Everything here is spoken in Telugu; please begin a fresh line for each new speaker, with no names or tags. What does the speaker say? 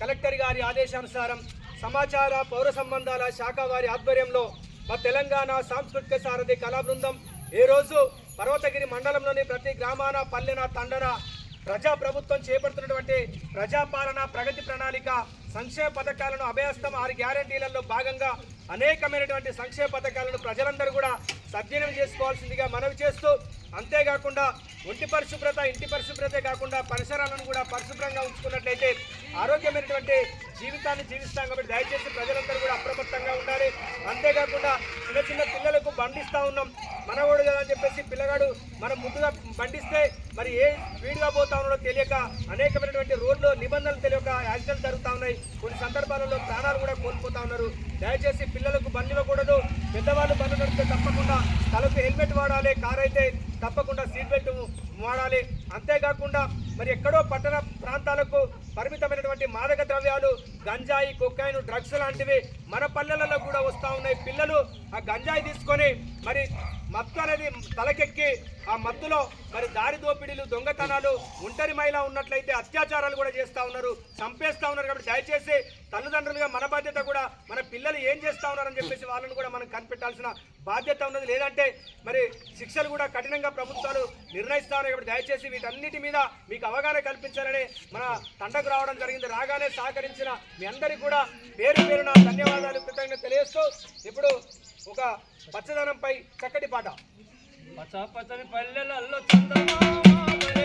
కలెక్టర్ గారి ఆదేశానుసారం సమాచార పౌర సంబంధాల శాఖ వారి ఆధ్వర్యంలో మా తెలంగాణ సాంస్కృతిక సారథి కళా బృందం ఈ రోజు పర్వతగిరి మండలంలోని ప్రతి గ్రామాన పల్లెన తండన ప్రజా ప్రభుత్వం చేపడుతున్నటువంటి ప్రజాపాలన ప్రగతి ప్రణాళిక సంక్షేమ పథకాలను అభయస్థం 6 గ్యారెంటీలలో భాగంగా అనేకమైనటువంటి సంక్షేమ పథకాలను ప్రజలందరూ కూడా సద్వినియోగం చేసుకోవాల్సిందిగా మనవి చేస్తూ, అంతేకాకుండా ఇంటి పరిశుభ్రతే కాకుండా పరిసరాలను కూడా పరిశుభ్రంగా ఉంచుకున్నట్లయితే ఆరోగ్యమైనటువంటి జీవితాన్ని జీవిస్తాం. కాబట్టి దయచేసి ప్రజలందరూ కూడా అప్రమత్తంగా ఉండాలి. అంతేకాకుండా చిన్న పిల్లలకు బండిస్తూ ఉన్నాం, మనవాడు కదా అని చెప్పేసి పిల్లగాడు మనం ముందుగా బండిస్తే మరి ఏ స్పీడ్గా పోతా ఉన్నాడో తెలియక అనేకమైనటువంటి రోడ్లు నిబంధనలు తెలియక యాక్సిడెంట్ జరుగుతూ ఉన్నాయి. కొన్ని సందర్భాలలో ప్రాణాలు కూడా కోల్పోతా ఉన్నారు. దయచేసి పిల్లలకు బండి ఇవ్వకూడదు. పెద్దవాళ్ళు బండి నడిపితే తప్పకుండా తలకు హెల్మెట్ వాడాలి, కార్ అయితే తప్పకుండా సీట్ బెల్ట్ వాడాలి. అంతేకాకుండా మరి ఎక్కడో పట్టణ ప్రాంతాలకు పరిమితమైనటువంటి మాదక ద్రవ్యాలు గంజాయి, కొకైన్, డ్రగ్స్ లాంటివి మన పల్లెలలో కూడా వస్తూ ఉన్నాయి. పిల్లలు ఆ గంజాయి తీసుకొని మరి మత్తు అనేది తలకెక్కి ఆ మత్తులో మరి దారి దోపిడీలు, దొంగతనాలు, ఒంటరి మహిళ ఉన్నట్లయితే అత్యాచారాలు కూడా చేస్తూ ఉన్నారు, చంపేస్తూ ఉన్నారు. కాబట్టి దయచేసి తల్లిదండ్రులుగా మన బాధ్యత కూడా మన పిల్లలు ఏం చేస్తూ ఉన్నారని చెప్పేసి వాళ్ళని కూడా మనం కనిపెట్టాల్సిన బాధ్యత ఉన్నది. లేదంటే మరి శిక్షలు కూడా కఠినంగా ప్రభుత్వాలు నిర్ణయిస్తూ ఉన్నాయి. కాబట్టి దయచేసి వీటన్నిటి మీద మీకు అవగాహన కల్పించాలని మన తండకు రావడం జరిగింది. రాగానే సహకరించిన మీ అందరికీ కూడా పేరు పేరున ధన్యవాదాలు, కృతజ్ఞత తెలియజేస్తూ ఇప్పుడు ఒక పచ్చదనంపై చక్కటి పాట.
పచ్చని పల్లెలలో చందమామ